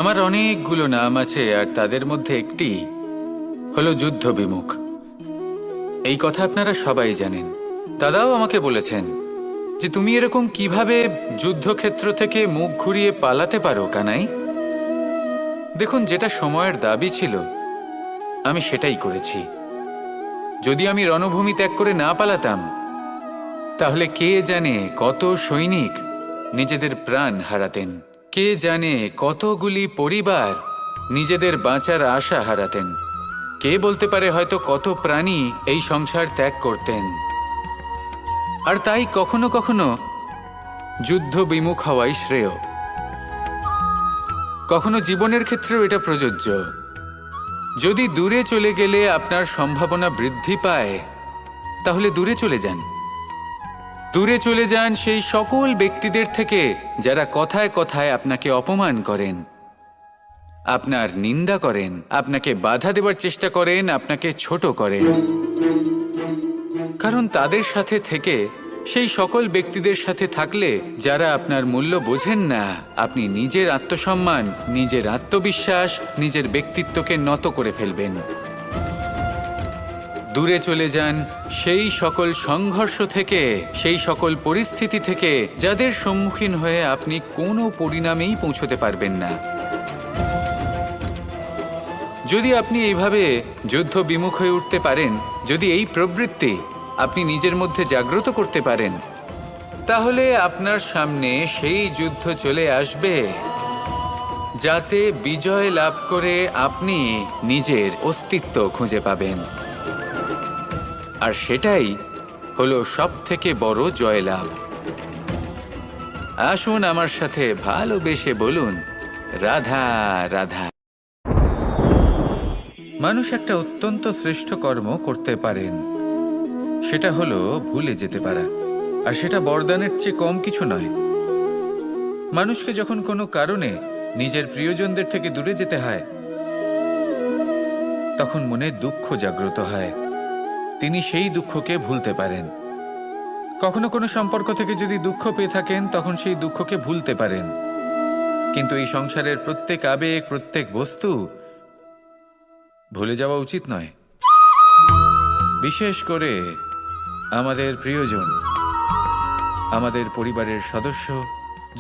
আমার অনেকগুলো নাম আছে, আর তাদের মধ্যে একটি হলো যুদ্ধ বিমুখ। এই কথা আপনারা সবাই জানেন। দাদাও আমাকে বলেছেন যে তুমি এরকম কিভাবে যুদ্ধক্ষেত্র থেকে মুখ ঘুরিয়ে পালাতে পারো কানাই। দেখুন, যেটা সময়ের দাবি ছিল আমি সেটাই করেছি। যদি আমি রণভূমি ত্যাগ করে না পালাতাম, তাহলে কে জানে কত সৈনিক নিজেদের প্রাণ হারাতেন, কে জানে কতগুলি পরিবার নিজেদের বাঁচার আশা হারাতেন, কে বলতে পারে হয়তো কত প্রাণী এই সংসার ত্যাগ করতেন। আর তাই কখনো কখনো যুদ্ধ বিমুখ হওয়াই শ্রেয়। কখনো জীবনের ক্ষেত্রেও এটা প্রযোজ্য। যদি দূরে চলে গেলে আপনার সম্ভাবনা বৃদ্ধি পায়, তাহলে দূরে চলে যান। দূরে চলে যান সেই সকল ব্যক্তিদের থেকে যারা কথায় কথায় আপনাকে অপমান করেন, আপনার নিন্দা করেন, আপনাকে বাধা দেওয়ার চেষ্টা করেন, আপনাকে ছোট করেন। কারণ তাদের সাথে থেকে, সেই সকল ব্যক্তিদের সাথে থাকলে যারা আপনার মূল্য বোঝেন না, আপনি নিজের আত্মসম্মান, নিজের আত্মবিশ্বাস, নিজের ব্যক্তিত্বকে নত করে ফেলবেন। দূরে চলে যান সেই সকল সংঘর্ষ থেকে, সেই সকল পরিস্থিতি থেকে যাদের সম্মুখীন হয়ে আপনি কোনো পরিণামেই পৌঁছতে পারবেন না। যদি আপনি এইভাবে যুদ্ধ বিমুখ হয়ে উঠতে পারেন, যদি এই প্রবৃত্তি আপনি নিজের মধ্যে জাগ্রত করতে পারেন, তাহলে আপনার সামনে সেই যুদ্ধ চলে আসবে যাতে বিজয় লাভ করে আপনি নিজের অস্তিত্ব খুঁজে পাবেন। আর সেটাই হলো সবথেকে বড় জয়লাভ। আসুন আমার সাথে ভালোবেসে বলুন, রাধা রাধা। মানুষ একটা অত্যন্ত শ্রেষ্ঠ কর্ম করতে পারেন, সেটা হলো ভুলে যেতে পারা। আর সেটা বরদানের চেয়ে কম কিছু নয়। মানুষকে যখন কোনো কারণে নিজের প্রিয়জনদের থেকে দূরে যেতে হয়, তখন মনে দুঃখ জাগ্রত হয়। তিনি সেই দুঃখকে ভুলতে পারেন। কখনো কোনো সম্পর্ক থেকে যদি দুঃখ পেয়ে থাকেন, তখন সেই দুঃখকে ভুলতে পারেন। কিন্তু এই সংসারের প্রত্যেক আবেগ, প্রত্যেক বস্তু ভুলে যাওয়া উচিত নয়। বিশেষ করে আমাদের প্রিয়জন, আমাদের পরিবারের সদস্য।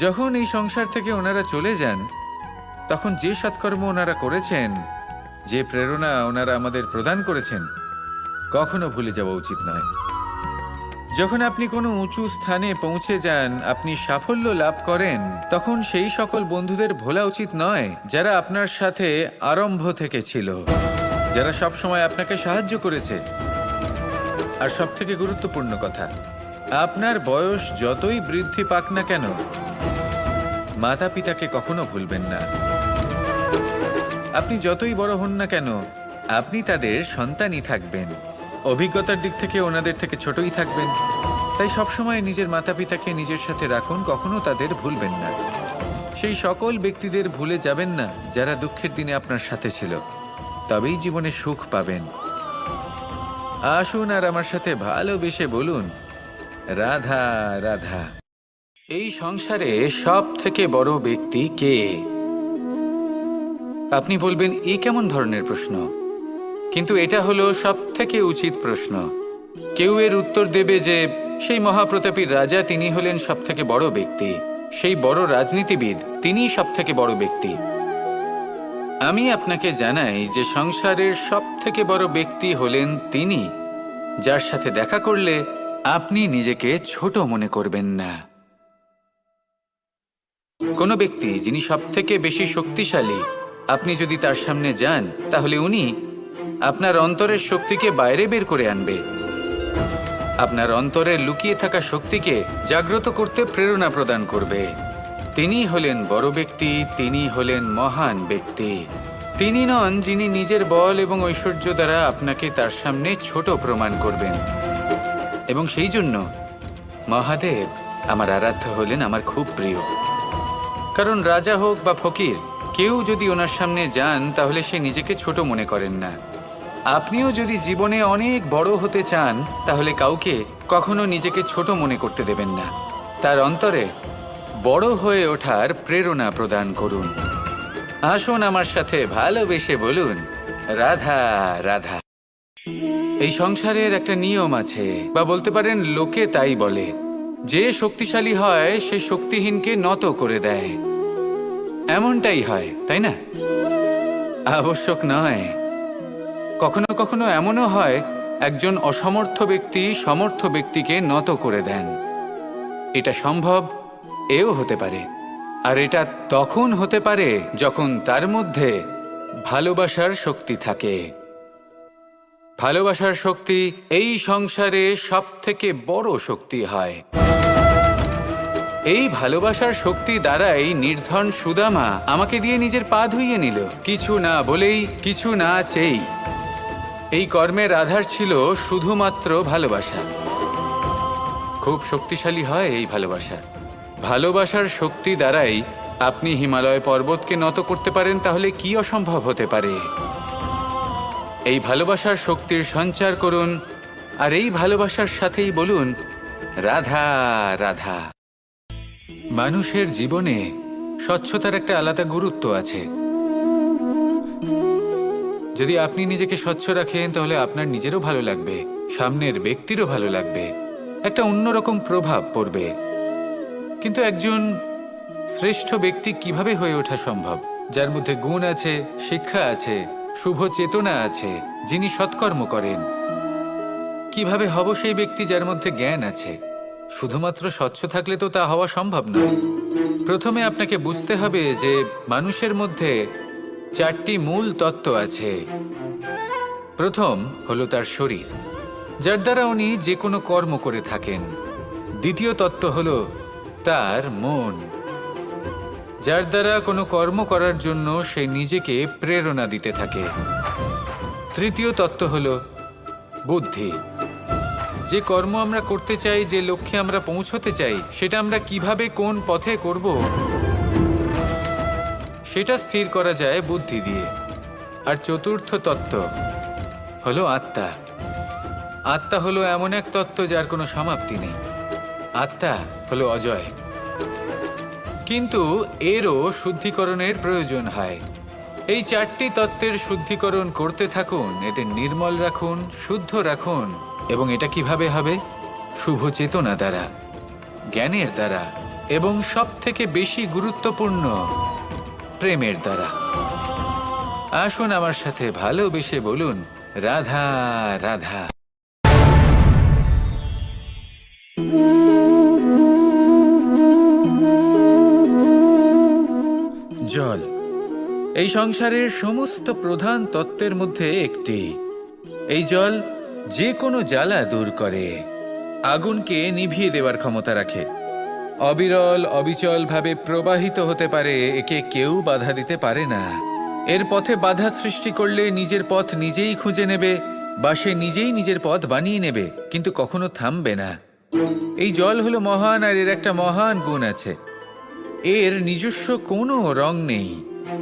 যখন এই সংসার থেকে ওনারা চলে যান, তখন যে সৎকর্ম ওনারা করেছেন, যে প্রেরণা ওনারা আমাদের প্রদান করেছেন, কখনো ভুলে যাওয়া উচিত নয়। যখন আপনি কোনো উঁচু স্থানে পৌঁছে যান, আপনি সাফল্য লাভ করেন, তখন সেই সকল বন্ধুদের ভোলা উচিত নয় যারা আপনার সাথে আরম্ভ থেকে ছিল, যারা সব সময় আপনাকে সাহায্য করেছে। আর সবথেকে গুরুত্বপূর্ণ কথা, আপনার বয়স যতই বৃদ্ধি পাক না কেন, মাতা পিতাকে কখনো ভুলবেন না। আপনি যতই বড় হন না কেন, আপনি তাদের সন্তানই থাকবেন। অভিজ্ঞতার দিক থেকে ওনাদের থেকে ছোটই থাকবেন। তাই সবসময় নিজের মাতা পিতাকে নিজের সাথে রাখুন, কখনো তাদের ভুলবেন না। সেই সকল ব্যক্তিদের ভুলে যাবেন না যারা দুঃখের দিনে আপনার সাথে ছিল, তবেই জীবনে সুখ পাবেন। আসুন আর আমার সাথে ভালোবেসে বলুন, রাধা রাধা। এই সংসারে সব থেকে বড় ব্যক্তি কে? আপনি বলবেন, এ কেমন ধরনের প্রশ্ন? কিন্তু এটা হলো সব থেকে উচিত প্রশ্ন। কেউ এর উত্তর দেবে যে সেই মহাপ্রতাপী রাজা, তিনি হলেন সব থেকে বড় ব্যক্তি, সেই বড় রাজনীতিবিদ, তিনিই সব থেকে বড় ব্যক্তি। আমি আপনাকে জানাই যে সংসারের সব থেকে বড় ব্যক্তি হলেন তিনি, যার সাথে দেখা করলে আপনি নিজেকে ছোট মনে করবেন না। কোনো ব্যক্তি যিনি সব থেকে বেশি শক্তিশালী, আপনি যদি তার সামনে যান, তাহলে উনি আপনার অন্তরের শক্তিকে বাইরে বের করে আনবে, আপনার অন্তরের লুকিয়ে থাকা শক্তিকে জাগ্রত করতে প্রেরণা প্রদান করবে। তিনি হলেন বড় ব্যক্তি, তিনি হলেন মহান ব্যক্তি। তিনি নন যিনি নিজের বল এবং ঐশ্বর্য দ্বারা আপনাকে তার সামনে ছোট প্রমাণ করবেন। এবং সেই জন্য মহাদেব আমার আরাধ্য হলেন আমার খুব প্রিয়। কারণ রাজা হোক বা ফকির, কেউ যদি ওনার সামনে যান, তাহলে সে নিজেকে ছোট মনে করেন না। আপনিও যদি জীবনে অনেক বড় হতে চান, তাহলে কাউকে কখনো নিজেকে ছোট মনে করতে দেবেন না। তার অন্তরে বড় হয়ে ওঠার প্রেরণা প্রদান করুন। আসুন আমার সাথে ভালোবেসে বলুন, রাধা রাধা। এই সংসারের একটা নিয়ম আছে, বা বলতে পারেন লোকে তাই বলে, যে শক্তিশালী হয় সে শক্তিহীনকে নত করে দেয়। এমনটাই হয়, তাই না? আবশ্যক নয়, কখনো কখনো এমনও হয় একজন অসমর্থ ব্যক্তি সমর্থ ব্যক্তিকে নত করে দেন। এটা সম্ভব, এও হতে পারে। আর এটা তখন হতে পারে যখন তার মধ্যে ভালোবাসার শক্তি থাকে। ভালোবাসার শক্তি এই সংসারে সবথেকে বড় শক্তি হয়। এই ভালোবাসার শক্তি দ্বারাই নির্ধন সুদামা আমাকে দিয়ে নিজের পা ধুইয়ে নিল, কিছু না বলেই, কিছু না চেয়েই। এই কর্মের আধার ছিল শুধুমাত্র ভালোবাসা। খুব শক্তিশালী হয় এই ভালোবাসা। ভালোবাসার শক্তি দ্বারাই আপনি হিমালয় পর্বতকে নত করতে পারেন, তাহলে কি অসম্ভব হতে পারে? এই ভালোবাসার শক্তির সঞ্চার করুন, আর এই ভালোবাসার সাথেই বলুন, রাধা রাধা। মানুষের জীবনে স্বচ্ছতার একটা আলাদা গুরুত্ব আছে। যদি আপনি নিজেকে স্বচ্ছ রাখেন তাহলে আপনার নিজেরও ভালো লাগবে, সামনের ব্যক্তিরও ভালো লাগবে, একটা অন্যরকম প্রভাব পড়বে। কিন্তু একজন শ্রেষ্ঠ ব্যক্তি কিভাবে হয়ে ওঠা সম্ভব? যার মধ্যে গুণ আছে, শিক্ষা আছে, শুভ চেতনা আছে, যিনি সৎকর্ম করেন। কিভাবে হব সেই ব্যক্তি যার মধ্যে জ্ঞান আছে? শুধুমাত্র স্বচ্ছ থাকলে তো তা হওয়া সম্ভব নয়। প্রথমে আপনাকে বুঝতে হবে যে মানুষের মধ্যে 4টি মূল তত্ত্ব আছে। প্রথম হলো তার শরীর, যার দ্বারা উনি যে কোনো কর্ম করে থাকেন। দ্বিতীয় তত্ত্ব হলো তার মন, যার দ্বারা কোনো কর্ম করার জন্য সে নিজেকে প্রেরণা দিতে থাকে। তৃতীয় তত্ত্ব হলো বুদ্ধি, যে কর্ম আমরা করতে চাই, যে লক্ষ্যে আমরা পৌঁছতে চাই, সেটা আমরা কিভাবে কোন পথে করব সেটা স্থির করা যায় বুদ্ধি দিয়ে। আর চতুর্থ তত্ত্ব হলো আত্মা। আত্মা হলো এমন এক তত্ত্ব যার কোনো সমাপ্তি নেই। আত্মা হলো অজয়। কিন্তু এরও শুদ্ধিকরণের প্রয়োজন হয়। এই 4টি তত্ত্বের শুদ্ধিকরণ করতে থাকুন, এদের নির্মল রাখুন, শুদ্ধ রাখুন। এবং এটা কিভাবে হবে? শুভ চেতনা দ্বারা, জ্ঞানের দ্বারা, এবং সবথেকে বেশি গুরুত্বপূর্ণ প্রেমের দ্বারা। আসুন আমার সাথে ভালোবেসে বলুন, রাধা রাধা। জল এই সংসারের সমস্ত প্রধান তত্ত্বের মধ্যে একটি। এই জল যে কোনো জ্বালা দূর করে, আগুনকে নিভিয়ে দেওয়ার ক্ষমতা রাখে, অবিরল অবিচল ভাবে প্রবাহিত হতে পারে, একে কেউ বাধা দিতে পারে না। এর পথে বাধা সৃষ্টি করলে নিজের পথ নিজেই খুঁজে নেবে, বা সে নিজেই নিজের পথ বানিয়ে নেবে, কিন্তু কখনো থামবে না। এই জল হলো মহান, আর এর একটা মহান গুণ আছে, এর নিজস্ব কোনো রং নেই।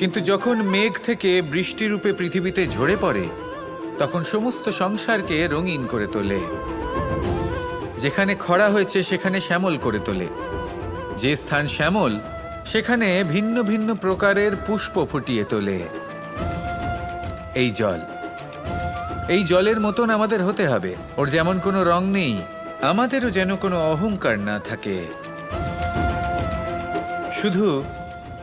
কিন্তু যখন মেঘ থেকে বৃষ্টিরূপে পৃথিবীতে ঝরে পড়ে, তখন সমস্ত সংসারকে রঙিন করে তোলে। যেখানে খরা হয়েছে সেখানে শ্যামল করে তোলে, যে স্থান শ্যামল সেখানে ভিন্ন ভিন্ন প্রকারের পুষ্প ফুটিয়ে তোলে। এই জল, এই জলের মতন আমাদের হতে হবে। ওর যেমন কোনো রং নেই, আমাদেরও যেন কোনো অহংকার না থাকে। শুধু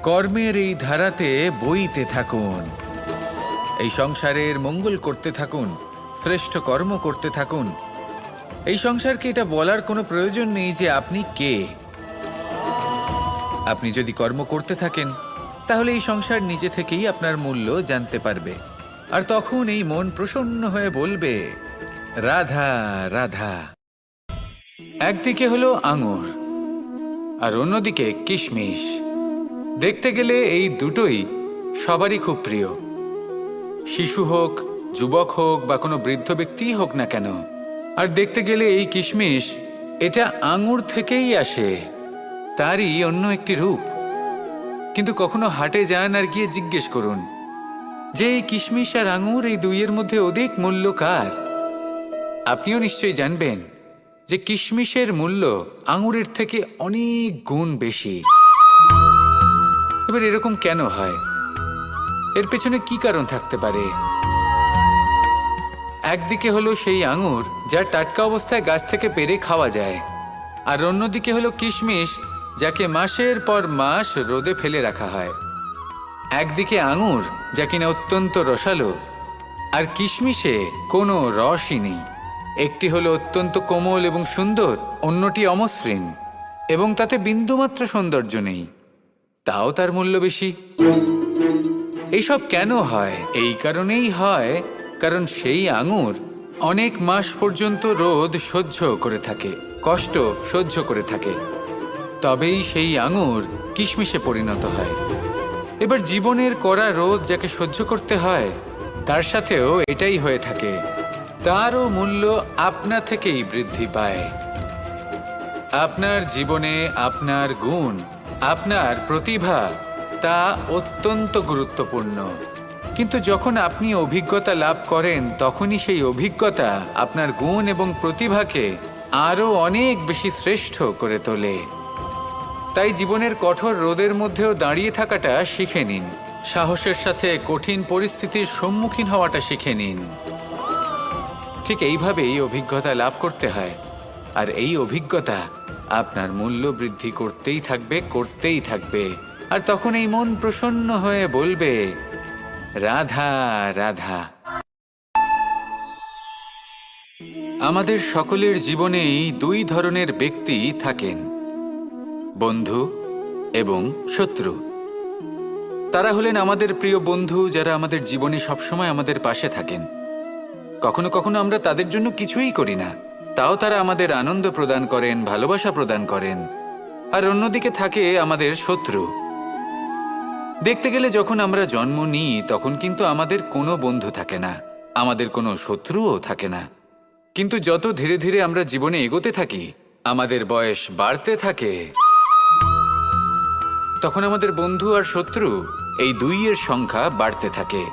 কর্মের এই ধারাতে বইতে থাকুন, এই সংসারের মঙ্গল করতে থাকুন, শ্রেষ্ঠ কর্ম করতে থাকুন। এই সংসারকে এটা বলার কোনো প্রয়োজন নেই যে আপনি কে। আপনি যদি কর্ম করতে থাকেন তাহলে এই সংসার নিজে থেকেই আপনার মূল্য জানতে পারবে, আর তখন এই মন প্রসন্ন হয়ে বলবে, রাধা রাধা। একদিকে হলো আঙুর আর অন্যদিকে কিশমিশ। দেখতে গেলে এই দুটোই সবারই খুব প্রিয়, শিশু হোক, যুবক হোক, বা কোনো বৃদ্ধ ব্যক্তিই হোক না কেন। আর দেখতে গেলে এই কিশমিশ, এটা আঙুর থেকেই আসে, তারই অন্য একটি রূপ। কিন্তু কখনো হাটে যান আর গিয়ে জিজ্ঞেস করুন যে এই কিশমিশ আর আঙুর, এই দুইয়ের মধ্যে অধিক মূল্য কার? আপনিও নিশ্চয়ই জানবেন যে কিশমিশের মূল্য আঙুরের থেকে অনেক গুণ বেশি। এবার এরকম কেন হয়? এর পেছনে কি কারণ থাকতে পারে? একদিকে হলো সেই আঙুর যা টাটকা অবস্থায় গাছ থেকে পেড়ে খাওয়া যায়, আর অন্যদিকে হলো কিশমিশ যাকে মাসের পর মাস রোদে ফেলে রাখা হয়। একদিকে আঙুর যা কিনা অত্যন্ত রসালো, আর কিশমিশে কোনো রসই নেই। একটি হলো অত্যন্ত কোমল এবং সুন্দর, অন্যটি অমসৃণ এবং তাতে বিন্দুমাত্র সৌন্দর্য নেই, তাও তার মূল্য বেশি। এইসব কেন হয়? এই কারণেই হয় কারণ সেই আঙুর অনেক মাস পর্যন্ত রোদ সহ্য করে থাকে, কষ্ট সহ্য করে থাকে, তবেই সেই আঙুর কিশমিশে পরিণত হয়। এবার জীবনের কড়া রোদ যাকে সহ্য করতে হয়, তার সাথেও এটাই হয়ে থাকে। তারও মূল্য আপনা থেকেই বৃদ্ধি পায়। আপনার জীবনে আপনার গুণ, আপনার প্রতিভা, তা অত্যন্ত গুরুত্বপূর্ণ। কিন্তু যখন আপনি অভিজ্ঞতা লাভ করেন, তখনই সেই অভিজ্ঞতা আপনার গুণ এবং প্রতিভাকে আরও অনেক বেশি শ্রেষ্ঠ করে তোলে। তাই জীবনের কঠোর রোদের মধ্যেও দাঁড়িয়ে থাকাটা শিখে নিন, সাহসের সাথে কঠিন পরিস্থিতির সম্মুখীন হওয়াটা শিখে নিন। ঠিক এইভাবেই অভিজ্ঞতা লাভ করতে হয়, আর এই অভিজ্ঞতা আপনার মূল্য বৃদ্ধি করতেই থাকবে, করতেই থাকবে। আর তখন এই মন প্রসন্ন হয়ে বলবে, রাধা রাধা। আমাদের সকলের জীবনেই দুই ধরনের ব্যক্তি থাকেন, বন্ধু এবং শত্রু। তারা হলেন আমাদের প্রিয় বন্ধু, যারা আমাদের জীবনে সবসময় আমাদের পাশে থাকেন। কখনো কখনো আমরা তাদের জন্য কিছুই করি না, তাও তারা আমাদের আনন্দ প্রদান করেন, ভালোবাসা প্রদান করেন। আর অন্যদিকে থাকে আমাদের শত্রু। দেখতে গেলে যখন আমরা জন্ম নিই, তখন কিন্তু আমাদের কোনো বন্ধু থাকে না, আমাদের কোনো শত্রুও থাকে না। কিন্তু যত ধীরে ধীরে আমরা জীবনে এগোতে থাকি, আমাদের বয়স বাড়তে থাকে, তখন আমাদের বন্ধু আর শত্রু এই দুইয়ের সংখ্যা বাড়তে থাকে।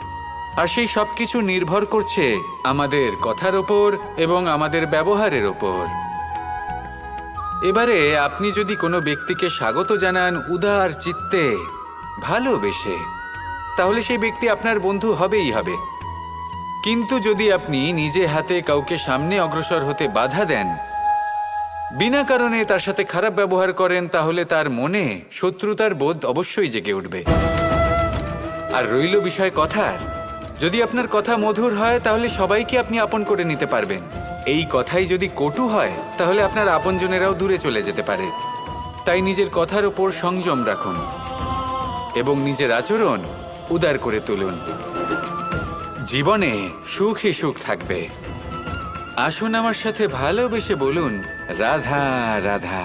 আর সেই সব কিছু নির্ভর করছে আমাদের কথার ওপর এবং আমাদের ব্যবহারের ওপর। এবারে আপনি যদি কোনো ব্যক্তিকে স্বাগত জানান উদার চিত্তে, ভালোবেসে, তাহলে সেই ব্যক্তি আপনার বন্ধু হবেই হবে। কিন্তু যদি আপনি নিজে হাতে কাউকে সামনে অগ্রসর হতে বাধা দেন, বিনা কারণে তার সাথে খারাপ ব্যবহার করেন, তাহলে তার মনে শত্রুতার বোধ অবশ্যই জেগে উঠবে। আর রইল বিষয় কথার, যদি আপনার কথা মধুর হয়, তাহলে সবাইকে আপনি আপন করে নিতে পারবেন। এই কথাই যদি কটু হয়, তাহলে আপনার আপনজনেরাও দূরে চলে যেতে পারে। তাই নিজের কথার ওপর সংযম রাখুন এবং নিজের আচরণ উদার করে তুলুন। জীবনে সুখই সুখ থাকবে। আসুন আমার সাথে ভালোবেসে বলুন, রাধা রাধা।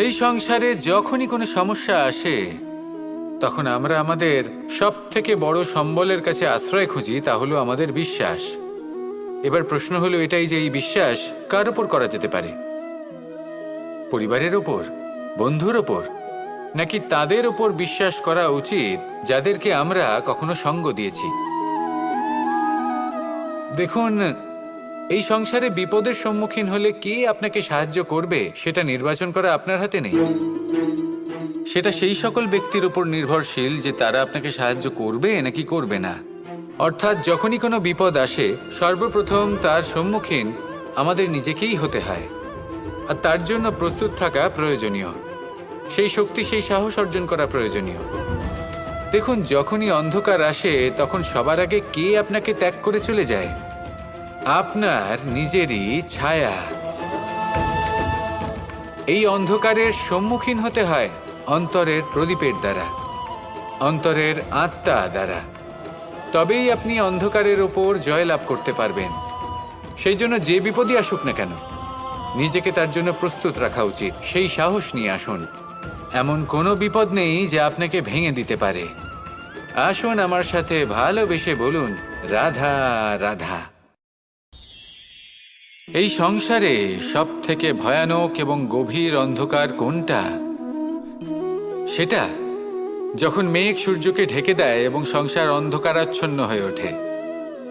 এই সংসারে যখনই কোনো সমস্যা আসে, তখন আমরা আমাদের সব থেকে বড় সম্বলের কাছে আশ্রয় খুঁজি, তা হলো আমাদের বিশ্বাস। এবার প্রশ্ন হলো এটাই যে এই বিশ্বাস কার ওপর করা যেতে পারে? পরিবারের ওপর, বন্ধুর ওপর, নাকি তাদের ওপর বিশ্বাস করা উচিত যাদেরকে আমরা কখনো সঙ্গ দিয়েছি? দেখুন, এই সংসারে বিপদের সম্মুখীন হলে কে আপনাকে সাহায্য করবে সেটা নির্বাচন করা আপনার হাতে নেই। সেটা সেই সকল ব্যক্তির উপর নির্ভরশীল যে তারা আপনাকে সাহায্য করবে নাকি করবে না। অর্থাৎ যখনই কোনো বিপদ আসে, সর্বপ্রথম তার সম্মুখীন আমাদের নিজেকেই হতে হয়, আর তার জন্য প্রস্তুত থাকা প্রয়োজনীয়। সেই শক্তি, সেই সাহস অর্জন করা প্রয়োজনীয়। দেখুন, যখনই অন্ধকার আসে, তখন সবার আগে কে আপনাকে ত্যাগ করে চলে যায়? আপনার নিজেরই ছায়া। এই অন্ধকারের সম্মুখীন হতে হয় অন্তরের প্রদীপের দ্বারা, অন্তরের আত্মা দ্বারা। তবেই আপনি অন্ধকারের ওপর জয়লাভ করতে পারবেন। সেই জন্য যে বিপদই আসুক না কেন, নিজেকে তার জন্য প্রস্তুত রাখা উচিত। সেই সাহস নিয়ে আসুন। এমন কোনো বিপদ নেই যা আপনাকে ভেঙে দিতে পারে। আসুন আমার সাথে ভালোবেসে বলুন, রাধা রাধা। এই সংসারে সব থেকে ভয়ানক এবং গভীর অন্ধকার কোনটা? সেটা যখন মেঘ সূর্যকে ঢেকে দেয় এবং সংসার অন্ধকারাচ্ছন্ন হয়ে ওঠে,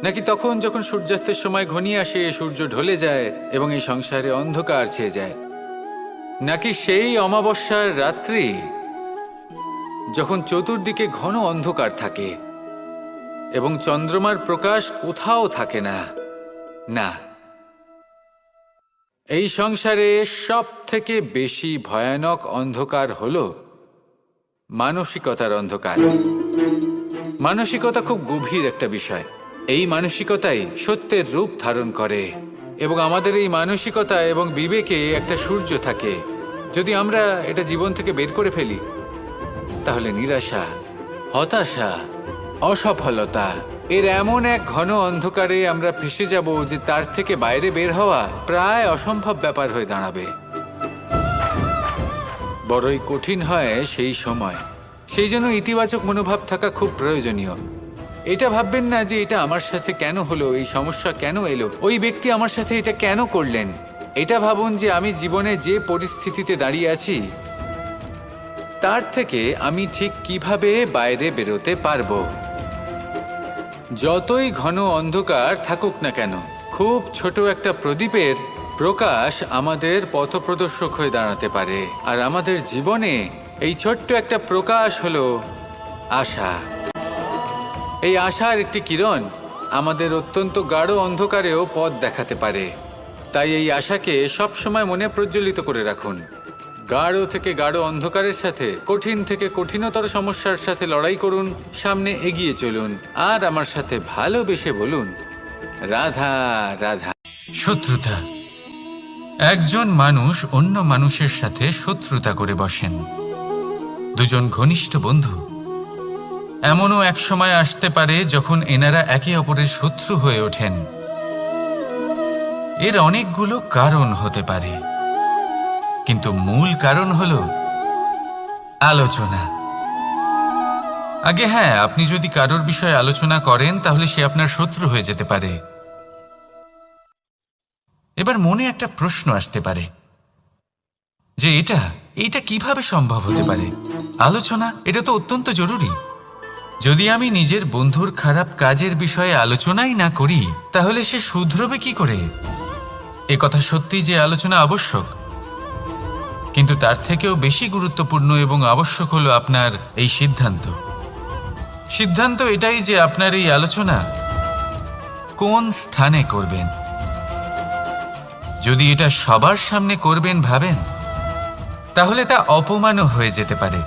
নাকি তখন যখন সূর্যাস্তের সময় ঘনিয়ে আসে, সূর্য ঢলে যায় এবং এই সংসারে অন্ধকার ছেয়ে যায়, নাকি সেই অমাবস্যার রাত্রি যখন চতুর্দিকে ঘন অন্ধকার থাকে এবং চন্দ্রমার প্রকাশ কোথাও থাকে না। না, এই সংসারে সব থেকে বেশি ভয়ানক অন্ধকার হলো মানসিকতার অন্ধকার। মানসিকতা খুব গভীর একটা বিষয়। এই মানসিকতাই সত্যের রূপ ধারণ করে এবং আমাদের এই মানসিকতা এবং বিবেকে একটা সূর্য থাকে। যদি আমরা এটা জীবন থেকে বের করে ফেলি তাহলে নিরাশা, হতাশা, অসফলতা এর এমন এক ঘন অন্ধকারে আমরা ফেসে যাব যে তার থেকে বাইরে বের হওয়া প্রায় অসম্ভব ব্যাপার হয়ে দাঁড়াবে। বড়ই কঠিন হয় সেই সময়। সেই জন্য ইতিবাচক মনোভাব থাকা খুব প্রয়োজনীয়। এটা ভাববেন না যে এটা আমার সাথে কেন হলো, এই সমস্যা কেন এলো, ওই ব্যক্তি আমার সাথে এটা কেন করলেন। এটা ভাবুন যে আমি জীবনে যে পরিস্থিতিতে দাঁড়িয়ে আছি তার থেকে আমি ঠিক কিভাবে বাইরে বেরোতে পারবো। যতই ঘন অন্ধকার থাকুক না কেন, খুব ছোট একটা প্রদীপের প্রকাশ আমাদের পথপ্রদর্শক হয়ে দাঁড়াতে পারে। আর আমাদের জীবনে এই ছোট্ট একটা প্রকাশ হলো আশা। এই আশার একটি কিরণ আমাদের অত্যন্ত গাঢ় অন্ধকারেও পথ দেখাতে পারে। তাই এই আশাকে সবসময় মনে প্রজ্বলিত করে রাখুন। গাঢ় থেকে গাঢ় অন্ধকারের সাথে, কঠিন থেকে কঠিনতর সমস্যার সাথে লড়াই করুন, সামনে এগিয়ে চলুন আর আমার সাথে ভালোবেসে বলুন, রাধা রাধা। শত্রুতা। একজন মানুষ অন্য মানুষের সাথে শত্রুতা করে বসেন। দুজন ঘনিষ্ঠ বন্ধু, এমনও এক সময় আসতে পারে যখন এনারা একে অপরের শত্রু হয়ে ওঠেন। এর অনেকগুলো কারণ হতে পারে, কিন্তু মূল কারণ হলো আলোচনা। আগে হ্যাঁ, আপনি যদি কারোর বিষয়ে আলোচনা করেন তাহলে সে আপনার শত্রু হয়ে যেতে পারে। এবার মনে একটা প্রশ্ন আসতে পারে যে এটা কিভাবে সম্ভব হতে পারে। আলোচনা, এটা তো অত্যন্ত জরুরি। যদি আমি নিজের বন্ধুর খারাপ কাজের বিষয়ে আলোচনাই না করি তাহলে সে শুধরবে কি করে? এ কথা সত্যি যে আলোচনা আবশ্যক, কিন্তু তার থেকেও বেশি গুরুত্বপূর্ণ এবং আবশ্যক হলো আপনার এই সিদ্ধান্ত। সিদ্ধান্ত এটাই যে আপনার এই আলোচনা কোন স্থানে করবেন। যদি এটা সবার সামনে করবেন ভাবেন, তাহলে তা অপমানও হয়ে যেতে পারে।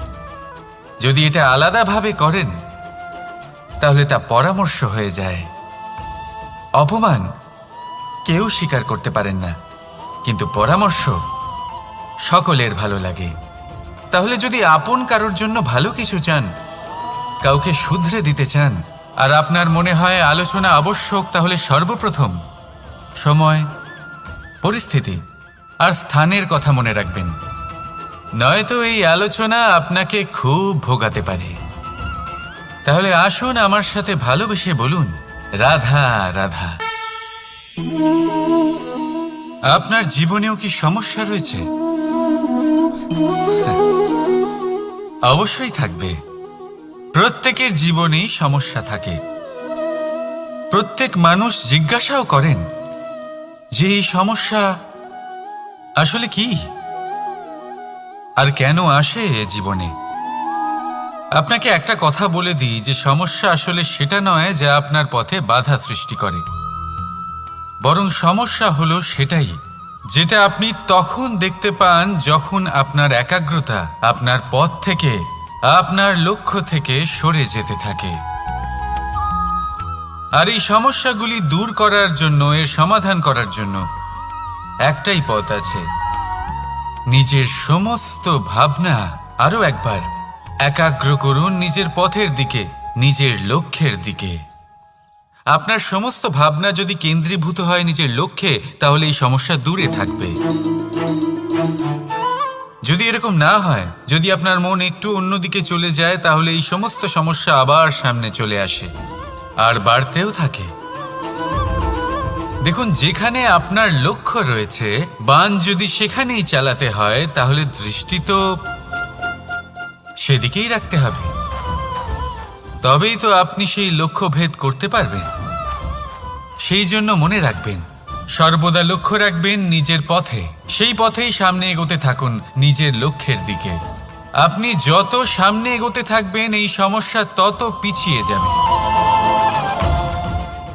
যদি এটা আলাদাভাবে করেন তাহলে তা পরামর্শ হয়ে যায়। অপমান কেউ স্বীকার করতে পারেন না, কিন্তু পরামর্শ সকলের ভালো লাগে। তাহলে যদি আপন কারোর জন্য ভালো কিছু চান, কাউকে শুধরে দিতে চান, আর আপনার মনে হয় আলোচনা আবশ্যক, তাহলে সর্বপ্রথম সময়, পরিস্থিতি আর স্থানের কথা মনে রাখবেন। নয়তো এই আলোচনা আপনাকে খুব ভোগাতে পারে। তাহলে আসুন আমার সাথে ভালোবেসে বলুন, রাধা রাধা। আপনার জীবনেও কি সমস্যা রয়েছে? অবশ্যই থাকবে। প্রত্যেকের জীবনেই সমস্যা থাকে। প্রত্যেক মানুষ জিজ্ঞাসাও করেন যে এই সমস্যা আসলে কি আর কেন আসে জীবনে। আপনাকে একটা কথা বলে দিই যে সমস্যা আসলে সেটা নয় যা আপনার পথে বাধা সৃষ্টি করে, বরং সমস্যা হলো সেটাই যেটা আপনি তখন দেখতে পান যখন আপনার একাগ্রতা আপনার পথ থেকে, আপনার লক্ষ্য থেকে সরে যেতে থাকে। আর এই সমস্যাগুলি দূর করার জন্য, এর সমাধান করার জন্য একটাই পথ আছে। নিজের সমস্ত ভাবনা আরো একবার একাগ্র করুন নিজের পথের দিকে, নিজের লক্ষ্যের দিকে। আপনার সমস্ত ভাবনা যদি কেন্দ্রীভূত হয় নিজের লক্ষ্যে, তাহলে এই সমস্যা দূরে থাকবে। যদি এরকম না হয়, যদি আপনার মন একটু অন্যদিকে চলে যায়, তাহলে এই সমস্ত সমস্যা আবার সামনে চলে আসে আর বাড়তেও থাকে। দেখুন, যেখানে আপনার লক্ষ্য রয়েছে, বাণ যদি সেখানেই চালাতে হয়, তাহলে দৃষ্টি তো সেদিকেই রাখতে হবে। তবেই তো আপনি সেই লক্ষ্য ভেদ করতে পারবেন। সেই জন্য মনে রাখবেন, সর্বদা লক্ষ্য রাখবেন নিজের পথে, সেই পথেই সামনে এগোতে থাকুন নিজের লক্ষ্যের দিকে। আপনি যত সামনে এগোতে থাকবেন এই সমস্যা তত পিছিয়ে যাবে।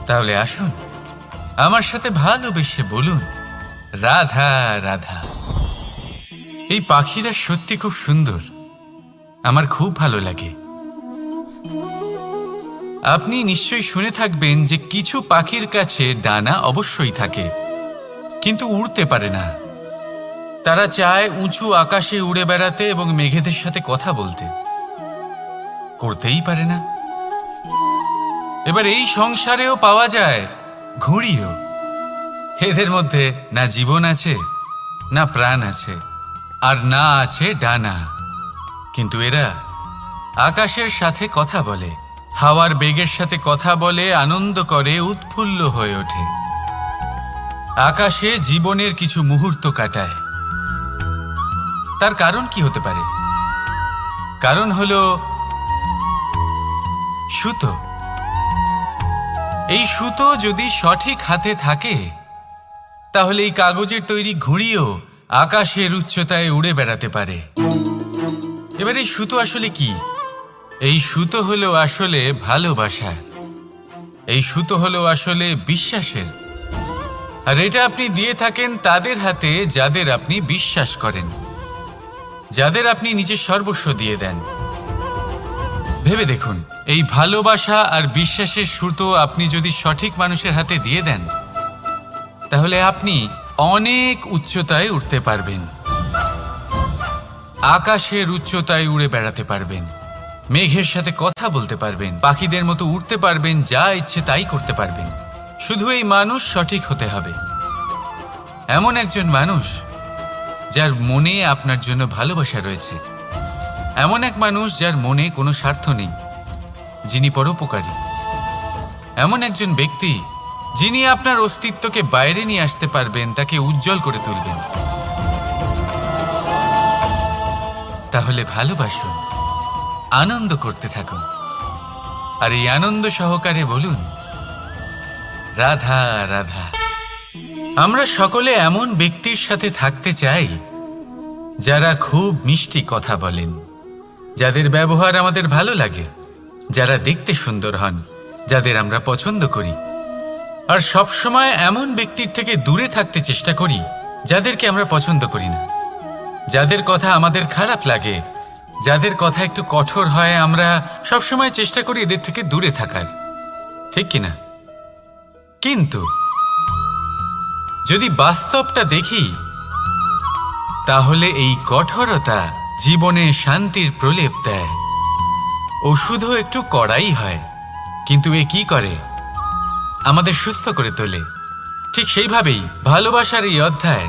তাহলে আসুন আমার সাথে ভালোবেসে বলুন, রাধা রাধা। এই পাখিরা সত্যি খুব সুন্দর, আমার খুব ভালো লাগে। আপনি নিশ্চয়ই শুনে থাকবেন যে কিছু পাখির কাছে ডানা অবশ্যই থাকে, কিন্তু উড়তে পারে না। তারা চায় উঁচু আকাশে উড়ে বেড়াতে এবং মেঘেদের সাথে কথা বলতে, করতেই পারে না। এবার এই সংসারেও পাওয়া যায় ঘুড়িও। এদের মধ্যে না জীবন আছে, না প্রাণ আছে, আর না আছে ডানা, কিন্তু এরা আকাশের সাথে কথা বলে, হাওয়ার বেগের সাথে কথা বলে, আনন্দ করে, উৎফুল্ল হয়ে ওঠে। আকাশে জীবনের কিছু মুহূর্ত কাটায়। তার কারণ কি হতে পারে? কারণ হলো সুতো। এই সুতো যদি সঠিক হাতে থাকে তাহলে এই কাগজের তৈরি ঘুড়িও আকাশের উচ্চতায় উড়ে বেড়াতে পারে। এবার এই সুতো আসলে কি? এই সুতো হলো আসলে ভালোবাসার, এই সুতো হলো আসলে বিশ্বাসের। আর এটা আপনি দিয়ে থাকেন তাদের হাতে যাদের আপনি বিশ্বাস করেন, যাদের আপনি নিজের সর্বস্ব দিয়ে দেন। ভেবে দেখুন, এই ভালোবাসা আর বিশ্বাসের সুতো আপনি যদি সঠিক মানুষের হাতে দিয়ে দেন তাহলে আপনি অনেক উচ্চতায় উঠতে পারবেন, আকাশের উচ্চতায় উড়ে বেড়াতে পারবেন, মেঘের সাথে কথা বলতে পারবেন, পাখিদের মতো উড়তে পারবেন, যা ইচ্ছে তাই করতে পারবেন। শুধু এই মানুষ সঠিক হতে হবে, এমন একজন মানুষ যার মনে আপনার জন্য ভালোবাসা রয়েছে, এমন এক মানুষ যার মনে কোনো স্বার্থ নেই, যিনি পরোপকারী, এমন একজন ব্যক্তি যিনি আপনার অস্তিত্বকে বাইরে নিয়ে আসতে পারবেন, তাকে উজ্জ্বল করে তুলবেন। তাহলে ভালোবাসুন, আনন্দ করতে থাকুন, আর এই আনন্দ সহকারে বলুন, রাধা রাধা। আমরা সকলে এমন ব্যক্তির সাথে থাকতে চাই যারা খুব মিষ্টি কথা বলেন, যাদের ব্যবহার আমাদের ভালো লাগে, যারা দেখতে সুন্দর হন, যাদের আমরা পছন্দ করি। আর সবসময় এমন ব্যক্তির থেকে দূরে থাকতে চেষ্টা করি যাদেরকে আমরা পছন্দ করি না, যাদের কথা আমাদের খারাপ লাগে, যাদের কথা একটু কঠোর হয়। আমরা সবসময় চেষ্টা করি এদের থেকে দূরে থাকার, ঠিক কিনা? কিন্তু যদি বাস্তবটা দেখি তাহলে এই কঠোরতা জীবনে শান্তির প্রলেপ দেয়। ওষুধও একটু কড়াই হয়, কিন্তু এ কি করে? আমাদের সুস্থ করে তোলে। ঠিক সেইভাবেই ভালোবাসার এই অধ্যায়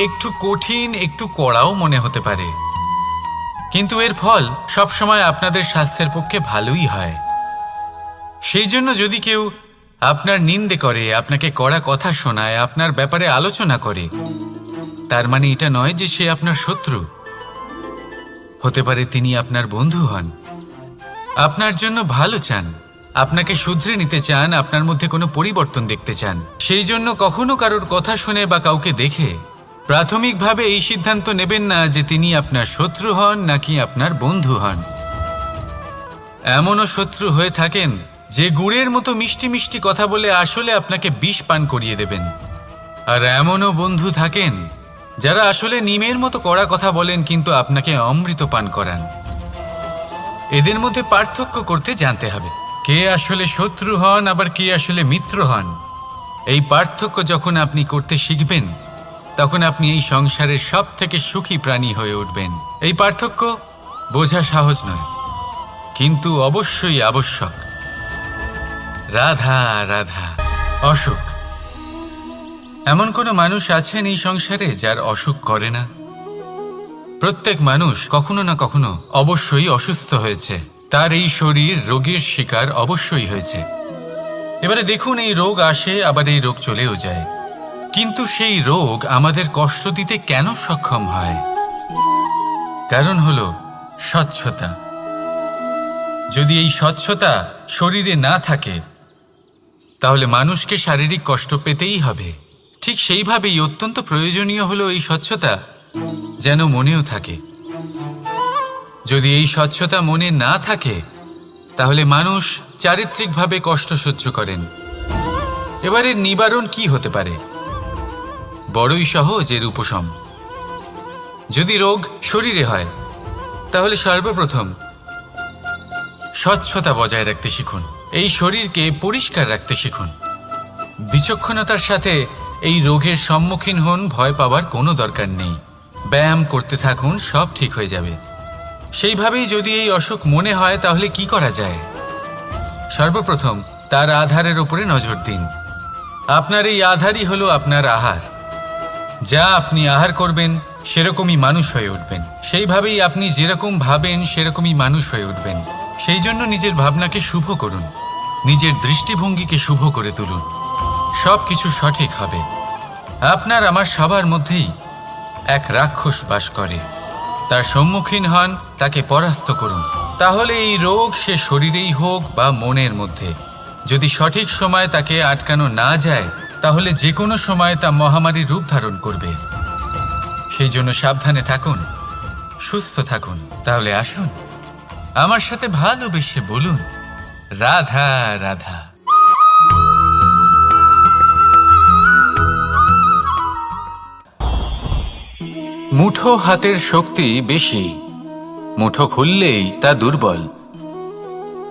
একটু কঠিন, একটু কড়াও মনে হতে পারে, কিন্তু এর ফল সবসময় আপনাদের স্বাস্থ্যের পক্ষে ভালোই হয়। সেই জন্য যদি কেউ আপনার নিন্দে করে, আপনাকে কড়া কথা শোনায়, আপনার ব্যাপারে আলোচনা করে, তার মানে এটা নয় যে সে আপনার শত্রু। হতে পারে তিনি আপনার বন্ধু হন, আপনার জন্য ভালো চান, আপনাকে শুধরে নিতে চান, আপনার মধ্যে কোনো পরিবর্তন দেখতে চান। সেই জন্য কখনো কারোর কথা শুনে বা কাউকে দেখে প্রাথমিকভাবে এই সিদ্ধান্ত নেবেন না যে তিনি আপনার শত্রু হন নাকি আপনার বন্ধু হন। এমনও শত্রু হয়ে থাকেন যে গুড়ের মতো মিষ্টি মিষ্টি কথা বলে আসলে আপনাকে বিষ পান করিয়ে দেবেন। আর এমনও বন্ধু থাকেন যারা আসলে নিমের মতো কড়া কথা বলেন কিন্তু আপনাকে অমৃত পান করান। এদের মধ্যে পার্থক্য করতে জানতে হবে, কে আসলে শত্রু হন আবার কে আসলে মিত্র হন। এই পার্থক্য যখন আপনি করতে শিখবেন তখন আপনি এই সংসারের সব থেকে সুখী প্রাণী হয়ে উঠবেন। এই পার্থক্য বোঝা সহজ নয়, কিন্তু অবশ্যই আবশ্যক। রাধা রাধা। অসুখ। এমন কোনো মানুষ আছেন এই সংসারে যার অসুখ করে না? প্রত্যেক মানুষ কখনো না কখনো অবশ্যই অসুস্থ হয়েছে, তার এই শরীর রোগের শিকার অবশ্যই হয়েছে। এবারে দেখুন, এই রোগ আসে আবার এই রোগ চলেও যায়, কিন্তু সেই রোগ আমাদের কষ্ট দিতে কেন সক্ষম হয়? কারণ হলো স্বচ্ছতা। যদি এই স্বচ্ছতা শরীরে না থাকে তাহলে মানুষকে শারীরিক কষ্ট পেতেই হবে। ঠিক সেইভাবেই অত্যন্ত প্রয়োজনীয় হলো এই স্বচ্ছতা যেন মনেও থাকে। যদি এই স্বচ্ছতা মনে না থাকে তাহলে মানুষ চারিত্রিকভাবে কষ্ট সহ্য করেন। এবারে নিবারণ কি হতে পারে? বড়ই সহজ এর উপশম। যদি রোগ শরীরে হয় তাহলে সর্বপ্রথম স্বচ্ছতা বজায় রাখতে শিখুন। এই শরীরকে পরিষ্কার রাখতে শিখুন। বিচক্ষণতার সাথে এই রোগের সম্মুখীন হন। ভয় পাওয়ার কোনো দরকার নেই। ব্যায়াম করতে থাকুন, সব ঠিক হয়ে যাবে। সেইভাবেই যদি এই অসুখ মনে হয় তাহলে কি করা যায়? সর্বপ্রথম তার আধারের উপরে নজর দিন। আপনার এই আধারই হলো আপনার আহার। যা আপনি আহার করবেন সেরকমই মানুষ হয়ে উঠবেন। সেইভাবেই আপনি যেরকম ভাবেন সেরকমই মানুষ হয়ে উঠবেন। সেই জন্য নিজের ভাবনাকে শুভ করুন, নিজের দৃষ্টিভঙ্গিকে শুভ করে তুলুন। সব কিছু সঠিক হবে। আপনার আমার সবার মধ্যেই এক রাক্ষস বাস করে। তার সম্মুখীন হন, তাকে পরাস্ত করুন। তাহলে এই রোগ সে শরীরেই হোক বা মনের মধ্যে, যদি সঠিক সময় তাকে আটকানো না যায় তাহলে যে কোনো সময় তা মহামারীর রূপ ধারণ করবে। সেই জন্য সাবধানে থাকুন, সুস্থ থাকুন। তাহলে আসুন আমার সাথে ভালোবেসে বলুন, রাধা রাধা। মুঠো হাতের শক্তি বেশি, মুঠো খুললেই তা দুর্বল।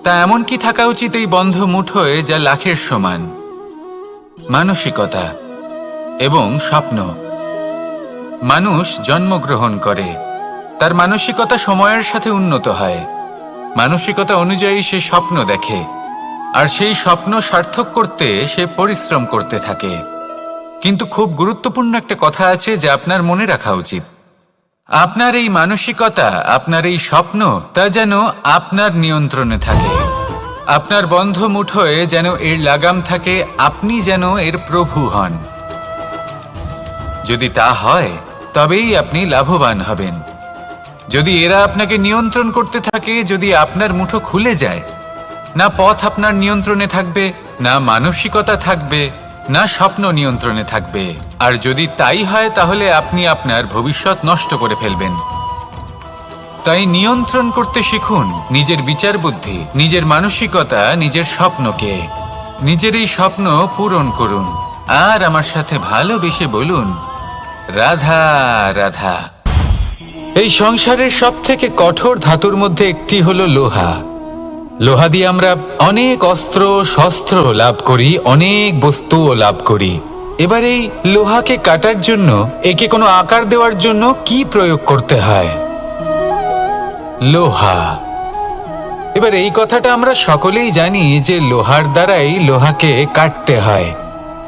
তা এমন কি থাকা উচিত এই বন্ধ মুঠোয় যা লাখের সমান? মানসিকতা এবং স্বপ্ন। মানুষ জন্মগ্রহণ করে, তার মানসিকতা সময়ের সাথে উন্নত হয়। মানসিকতা অনুযায়ী সে স্বপ্ন দেখে, আর সেই স্বপ্ন সার্থক করতে সে পরিশ্রম করতে থাকে। কিন্তু খুব গুরুত্বপূর্ণ একটা কথা আছে যা আপনার মনে রাখা উচিত। আপনার এই মানসিকতা, আপনার এই স্বপ্ন, তা যেন আপনার নিয়ন্ত্রণে থাকে। আপনার বন্ধ মুঠোয় যেন এর লাগাম থাকে, আপনি যেন এর প্রভু হন। যদি তা হয় তবেই আপনি লাভবান হবেন। যদি এরা আপনাকে নিয়ন্ত্রণ করতে থাকে, যদি আপনার মুঠো খুলে যায়, না পথ আপনার নিয়ন্ত্রণে থাকবে, না মানসিকতা থাকবে, না স্বপ্ন নিয়ন্ত্রণে থাকবে। আর যদি তাই হয় তাহলে আপনি আপনার ভবিষ্যৎ নষ্ট করে ফেলবেন। তাই নিয়ন্ত্রণ করতে শিখুন নিজের বিচার বুদ্ধি, নিজের মানসিকতা, নিজের স্বপ্নকে। নিজের এই স্বপ্ন পূরণ করুন আর আমার সাথে ভালোবেসে বলুন, রাধা রাধা। এই সংসারের সব থেকে কঠোর ধাতুর মধ্যে একটি হলো লোহা। লোহা দিয়ে আমরা অনেক অস্ত্র শস্ত্র লাভ করি, অনেক বস্তুও লাভ করি। এবার এই লোহাকে কাটার জন্য, একে কোনো আকার দেওয়ার জন্য কি প্রয়োগ করতে হয়? লোহা। এবার এই কথাটা আমরা সকলেই জানি যে লোহার দ্বারাই লোহাকে কাটতে হয়।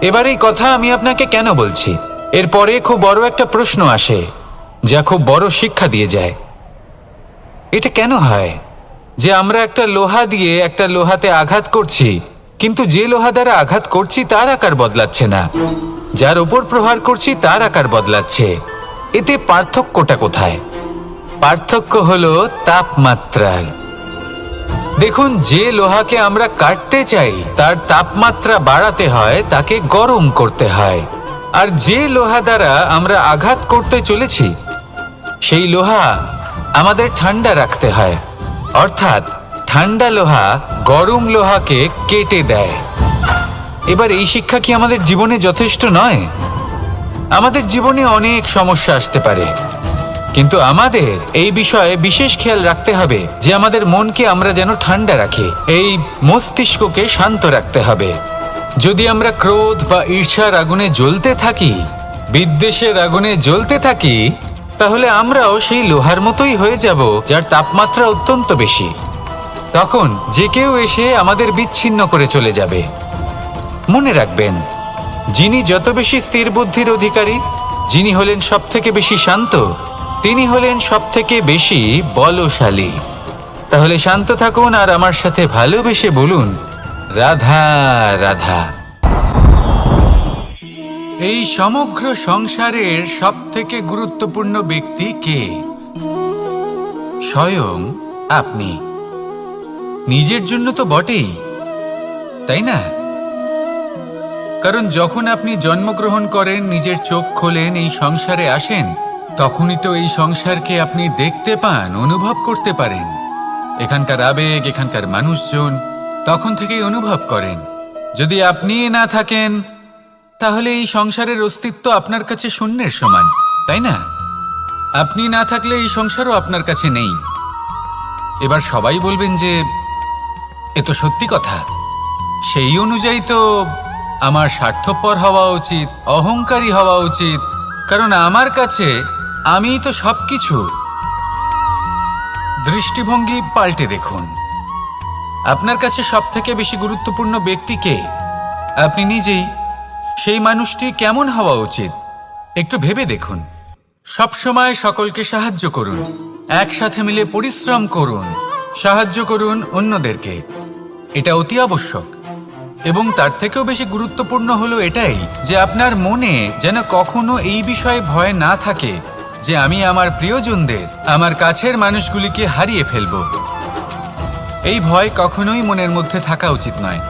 এবার এই কথা আমি আপনাকে কেন বলছি? এরপরে খুব বড় একটা প্রশ্ন আসে যা খুব বড় শিক্ষা দিয়ে যায়। এটা কেন হয় যে আমরা একটা লোহা দিয়ে একটা লোহাতে আঘাত করছি, কিন্তু যে লোহা দ্বারা আঘাত করছি তার আকার বদলাচ্ছে না, যার উপর প্রহার করছি তার আকার বদলাচ্ছে? এতে পার্থক্যটা কোথায়? পার্থক্য হলো তাপমাত্রার। দেখুন, যে লোহাকে আমরা কাটতে চাই তার তাপমাত্রা বাড়াতে হয়, তাকে গরম করতে হয়। আর যে লোহা দ্বারা আমরা আঘাত করতে চলেছি সেই লোহা আমাদের ঠান্ডা রাখতে হয়। অর্থাৎ ঠান্ডা লোহা গরম লোহাকে কেটে দেয়। এবার এই শিক্ষা কি আমাদের জীবনে যথেষ্ট নয়? আমাদের জীবনে অনেক সমস্যা আসতে পারে, কিন্তু আমাদের এই বিষয়ে বিশেষ খেয়াল রাখতে হবে যে আমাদের মনকে আমরা যেন ঠান্ডা রাখি, এই মস্তিষ্ককে শান্ত রাখতে হবে। যদি আমরা ক্রোধ বা ঈর্ষার আগুনে জ্বলতে থাকি, বিদ্বেষের আগুনে জ্বলতে থাকি, তাহলে আমরাও সেই লোহার মতোই হয়ে যাব যার তাপমাত্রা অত্যন্ত বেশি। তখন যে কেউ এসে আমাদের বিচ্ছিন্ন করে চলে যাবে। মনে রাখবেন, যিনি যত বেশি স্থির বুদ্ধির অধিকারী, যিনি হলেন সব থেকে বেশি শান্ত, তিনি হলেন সব থেকে বেশি বলশালী। তাহলে শান্ত থাকুন আর আমার সাথে ভালোবেসে বলুন, রাধা রাধা। এই সমগ্র সংসারের সব থেকে গুরুত্বপূর্ণ ব্যক্তি কে? স্বয়ং আপনি। নিজের জন্য তো বটেই, তাই না? কারণ যখন আপনি জন্মগ্রহণ করেন, নিজের চোখ খোলেন, এই সংসারে আসেন, তখনই তো এই সংসারকে আপনি দেখতে পান, অনুভব করতে পারেন। এখানকার আবেগ, এখানকার মানুষজন তখন থেকেই অনুভব করেন। যদি আপনি না থাকেন তাহলে এই সংসারের অস্তিত্ব আপনার কাছে শূন্যের সমান, তাই না? আপনি না থাকলে এই সংসারও আপনার কাছে নেই। এবার সবাই বলবেন যে এ তো সত্যি কথা, সেই অনুযায়ী তো আমার স্বার্থপর হওয়া উচিত, অহংকারী হওয়া উচিত, কারণ আমার কাছে আমিই তো সবকিছু। দৃষ্টিভঙ্গি পাল্টে দেখুন। আপনার কাছে সবথেকে বেশি গুরুত্বপূর্ণ ব্যক্তি কে? আপনি নিজেই। সেই মানুষটি কেমন হওয়া উচিত একটু ভেবে দেখুন। সবসময় সকলকে সাহায্য করুন, একসাথে মিলে পরিশ্রম করুন, সাহায্য করুন অন্যদেরকে, এটা অতি আবশ্যক। এবং তার থেকেও বেশি গুরুত্বপূর্ণ হলো এটাই যে আপনার মনে যেন কখনো এই বিষয়ে ভয় না থাকে যে আমি আমার প্রিয়জনদের, আমার কাছের মানুষগুলিকে হারিয়ে ফেলব। এই ভয় কখনোই মনের মধ্যে থাকা উচিত নয়।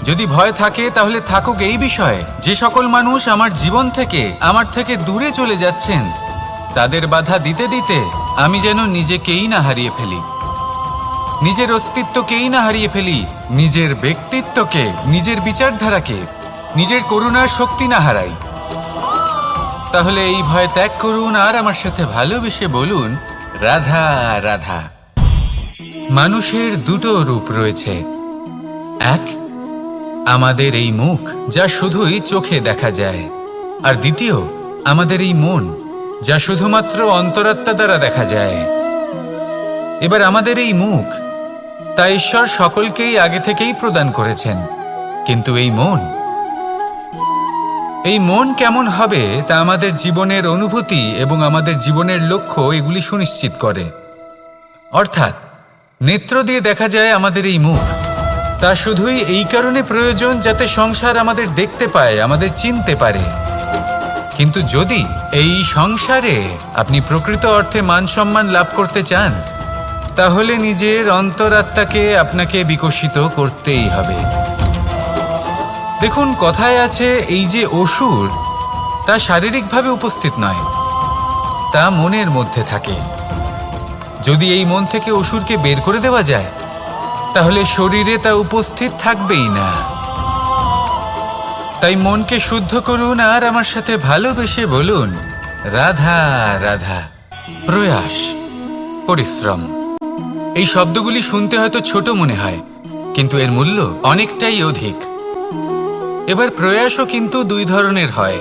যদি ভয় থাকে তাহলে থাকুক এই বিষয়ে যে সকল মানুষ আমার জীবন থেকে, আমার থেকে দূরে চলে যাচ্ছেন, তাদের বাধা দিতে দিতে আমি যেন নিজেকেই না হারিয়ে ফেলি, নিজের অস্তিত্বকেই না হারিয়ে ফেলি, নিজের ব্যক্তিত্বকে, নিজের বিচারধারাকে, নিজের করুণার শক্তি না হারাই। তাহলে এই ভয় ত্যাগ করুন আর আমার সাথে ভালোবেসে বলুন, রাধা রাধা। মানুষের দুটো রূপ রয়েছে। এক, আমাদের এই মুখ যা শুধুই চোখে দেখা যায়, আর দ্বিতীয় আমাদের এই মন যা শুধুমাত্র অন্তরাত্মা দ্বারা দেখা যায়। এবার আমাদের এই মুখ তা ঈশ্বর সকলকেই আগে থেকেই প্রদান করেছেন, কিন্তু এই মন কেমন হবে তা আমাদের জীবনের অনুভূতি এবং আমাদের জীবনের লক্ষ্য এগুলি সুনিশ্চিত করে। অর্থাৎ নেত্র দিয়ে দেখা যায় আমাদের এই মুখ, তা শুধুই এই কারণে প্রয়োজন যাতে সংসার আমাদের দেখতে পায়, আমাদের চিনতে পারে। কিন্তু যদি এই সংসারে আপনি প্রকৃত অর্থে মান সম্মান লাভ করতে চান, তাহলে নিজের অন্তরাত্মাকে আপনাকে বিকশিত করতেই হবে। দেখুন, কথায় আছে এই যে অসুর, তা শারীরিকভাবে উপস্থিত নয়, তা মনের মধ্যে থাকে। যদি এই মন থেকে অসুরকে বের করে দেওয়া যায় তাহলে শরীরে তা উপস্থিত থাকবেই না। তাই মনকে শুদ্ধ করুন আর আমার সাথে ভালোবেসে বলুন, রাধা রাধা। প্রয়াস, পরিশ্রম, এই শব্দগুলি শুনতে হয়তো ছোট মনে হয়, কিন্তু এর মূল্য অনেকটাই অধিক। এবার প্রয়াসও কিন্তু দুই ধরনের হয়।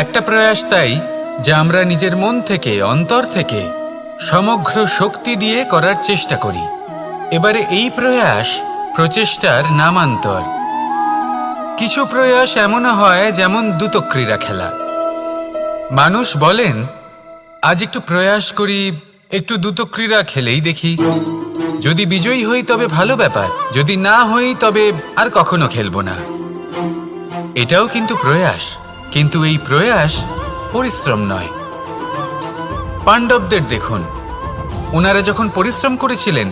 একটা প্রয়াস তাই যা আমরা নিজের মন থেকে, অন্তর থেকে সমগ্র শক্তি দিয়ে করার চেষ্টা করি। এবারে এই প্রয়াস প্রচেষ্টার নামান্তর। কিছু প্রয়াস এমনও হয় যেমন দ্যুতক্রীড়া খেলা। মানুষ বলেন, আজ একটু প্রয়াস করি, একটু দ্যুতক্রীড়া খেলেই দেখি, যদি বিজয়ী হই তবে ভালো ব্যাপার, যদি না হই তবে আর কখনো খেলবো না। এটাও কিন্তু প্রয়াস, কিন্তু এই প্রয়াস পরিশ্রম নয়। পাণ্ডবদের দেখুন, ওনারা যখন পরিশ্রম করেছিলেন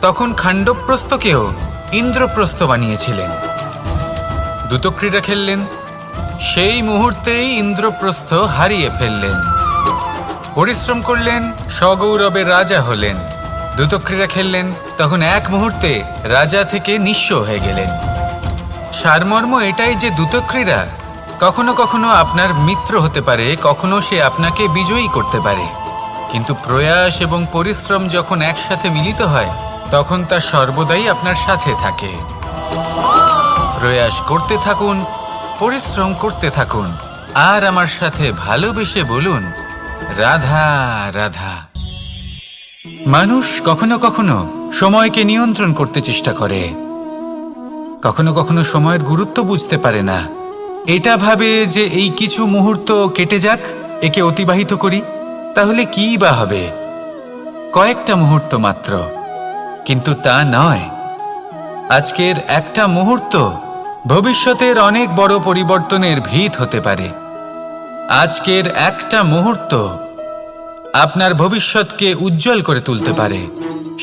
তখন খাণ্ডবপ্রস্থকেও ইন্দ্রপ্রস্থ বানিয়েছিলেন। দ্যুতক্রীড়া খেললেন, সেই মুহূর্তেই ইন্দ্রপ্রস্থ হারিয়ে ফেললেন। পরিশ্রম করলেন, সগৌরবের রাজা হলেন। দ্যুতক্রীড়া খেললেন, তখন এক মুহূর্তে রাজা থেকে নিঃস্ব হয়ে গেলেন। সারমর্ম এটাই যে দ্যুতক্রীড়া কখনো কখনো আপনার মিত্র হতে পারে, কখনো সে আপনাকে বিজয়ী করতে পারে, কিন্তু প্রয়াস এবং পরিশ্রম যখন একসাথে মিলিত হয় তখন তা সর্বদাই আপনার সাথে থাকে। প্রয়াস করতে থাকুন, পরিশ্রম করতে থাকুন, আর আমার সাথে ভালোবেসে বলুন, রাধা রাধা। মানুষ কখনো কখনো সময়কে নিয়ন্ত্রণ করতে চেষ্টা করে, কখনো কখনো সময়ের গুরুত্ব বুঝতে পারে না। এটা ভাবে যে এই কিছু মুহূর্ত কেটে যাক, একে অতিবাহিত করি, তাহলে কি বা হবে, কয়েকটা মুহূর্ত মাত্র। কিন্তু তা নয়। আজকের একটা মুহূর্ত ভবিষ্যতের অনেক বড় পরিবর্তনের ভিত হতে পারে। আজকের একটা মুহূর্ত আপনার ভবিষ্যৎকে উজ্জ্বল করে তুলতে পারে।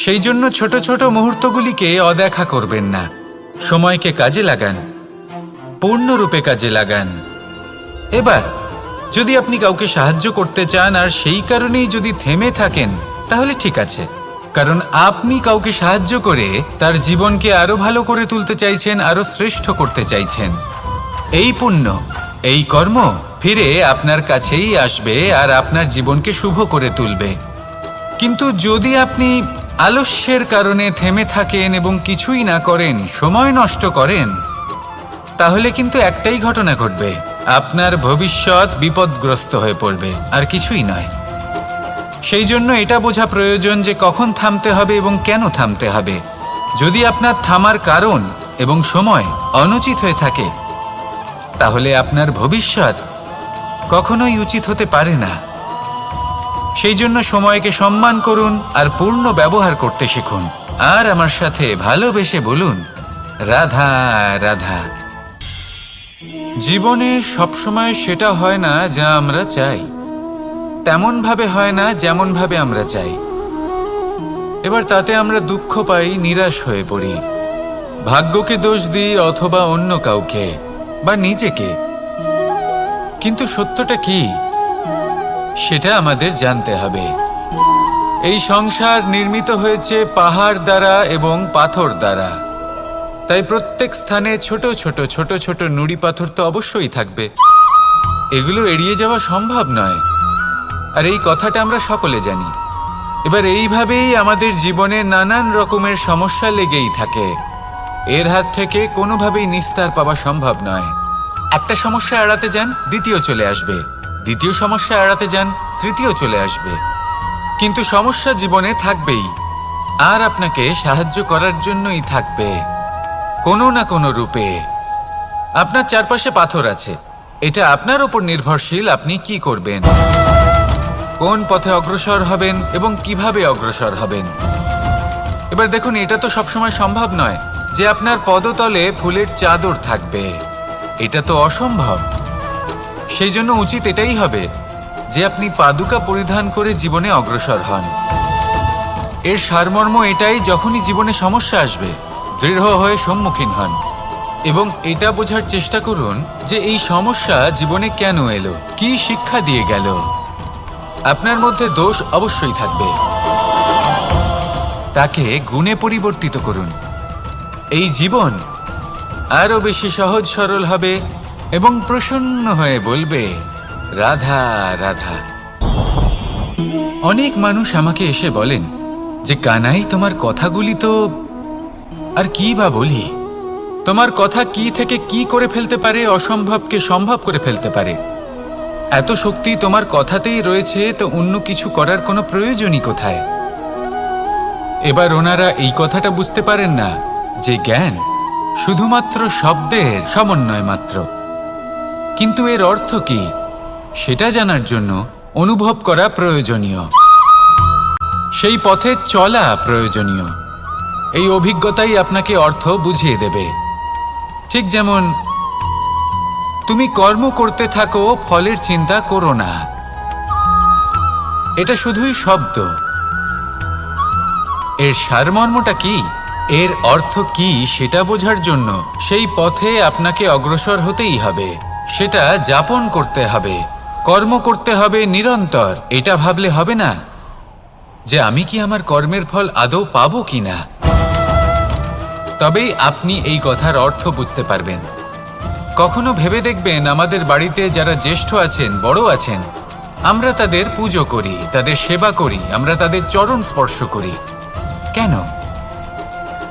সেই জন্য ছোট ছোট মুহূর্তগুলিকে অদেখা করবেন না। সময়কে কাজে লাগান, পূর্ণরূপে কাজে লাগান। এবার যদি আপনি কাউকে সাহায্য করতে চান আর সেই কারণেই যদি থেমে থাকেন, তাহলে ঠিক আছে, কারণ আপনি কাউকে সাহায্য করে তার জীবনকে আরো ভালো করে তুলতে চাইছেন, আরো শ্রেষ্ঠ করতে চাইছেন। এই পুণ্য, এই কর্ম ফিরে আপনার কাছেই আসবে আর আপনার জীবনকে শুভ করে তুলবে। কিন্তু যদি আপনি আলস্যের কারণে থেমে থাকেন এবং কিছুই না করেন, সময় নষ্ট করেন, তাহলে কিন্তু একটাই ঘটনা ঘটবে, আপনার ভবিষ্যৎ বিপদগ্রস্ত হয়ে পড়বে, আর কিছুই নয়। সেই জন্য এটা বোঝা প্রয়োজন যে কখন থামতে হবে এবং কেন থামতে হবে। যদি আপনার থামার কারণ এবং সময় অনুচিত হয়ে থাকে, তাহলে আপনার ভবিষ্যৎ কখনোই উচিত হতে পারে না। সেই জন্য সময়কে সম্মান করুন আর পূর্ণ ব্যবহার করতে শিখুন। আর আমার সাথে ভালোবেসে বলুন, রাধা রাধা। জীবনে সবসময় সেটা হয় না যা আমরা চাই, তেমন ভাবে হয় না যেমন ভাবে আমরা চাই। এবার তাতে আমরা দুঃখ পাই, নিরাশ হয়ে পড়ি, ভাগ্যকে দোষ দিই অথবা অন্য কাউকে বা নিজেকে। কিন্তু সত্যটা কি সেটা আমাদের জানতে হবে। এই সংসার নির্মিত হয়েছে পাহাড় দ্বারা এবং পাথর দ্বারা, তাই প্রত্যেক স্থানে ছোট ছোট ছোট ছোট নুড়ি পাথর তো অবশ্যই থাকবে। এগুলো এড়িয়ে যাওয়া সম্ভব নয়, আর এই কথাটা আমরা সকলে জানি। এবার এইভাবেই আমাদের জীবনে নানান রকমের সমস্যা লেগেই থাকে। এর হাত থেকে কোনোভাবেই নিস্তার পাওয়া সম্ভব নয়। একটা সমস্যা এড়াতে যান, দ্বিতীয় চলে আসবে, দ্বিতীয় সমস্যা এড়াতে যান, তৃতীয় চলে আসবে। কিন্তু সমস্যা জীবনে থাকবেই, আর আপনাকে সাহায্য করার জন্যই থাকবে কোনো না কোনো রূপে। আপনার চারপাশে পাথর আছে, এটা আপনার উপর নির্ভরশীল আপনি কি করবেন, কোন পথে অগ্রসর হবেন এবং কিভাবে অগ্রসর হবেন। এবার দেখুন, এটা তো সবসময় সম্ভব নয় যে আপনার পদতলে ফুলের চাদর থাকবে, এটা তো অসম্ভব। সেই জন্য উচিত এটাই হবে যে আপনি পাদুকা পরিধান করে জীবনে অগ্রসর হন। এর সারমর্ম এটাই, যখনই জীবনে সমস্যা আসবে দৃঢ় হয়ে সম্মুখীন হন এবং এটা বোঝার চেষ্টা করুন যে এই সমস্যা জীবনে কেন এলো, কি শিক্ষা দিয়ে গেল। আপনার মধ্যে দোষ অবশ্যই থাকবে, তাকে গুণে পরিবর্তিত করুন। এই জীবন আরো বেশি সহজ সরল হবে এবং প্রসন্ন হয়ে বলবে, রাধা রাধা। অনেক মানুষ আমাকে এসে বলেন যে কানাই, তোমার কথাগুলি তো আর কি বা বলি, তোমার কথা কি থেকে কি করে ফেলতে পারে, অসম্ভবকে সম্ভব করে ফেলতে পারে। এত শক্তি তোমার কথাতেই রয়েছে, তো অন্য কিছু করার কোনো প্রয়োজনই কোথায়? এবার ওনারা এই কথাটা বুঝতে পারেন না যে জ্ঞান শুধুমাত্র শব্দের সমন্বয় মাত্র, কিন্তু এর অর্থ কি সেটা জানার জন্য অনুভব করা প্রয়োজনীয়, সেই পথে চলা প্রয়োজনীয়। এই অভিজ্ঞতাই আপনাকে অর্থ বুঝিয়ে দেবে। ঠিক যেমন তুমি কর্ম করতে থাকো, ফলের চিন্তা করো না, এটা শুধুই শব্দ। এর সারমর্মটা কি, এর অর্থ কি সেটা বোঝার জন্য সেই পথে আপনাকে অগ্রসর হতেই হবে, সেটা যাপন করতে হবে, কর্ম করতে হবে নিরন্তর। এটা ভাবলে হবে না যে আমি কি আমার কর্মের ফল আদৌ পাবো কিনা, তবেই আপনি এই কথার অর্থ বুঝতে পারবেন। কখনো ভেবে দেখবেন, আমাদের বাড়িতে যারা জ্যেষ্ঠ আছেন, বড় আছেন, আমরা তাদের পুজো করি, তাদের সেবা করি, আমরা তাদের চরণ স্পর্শ করি। কেন?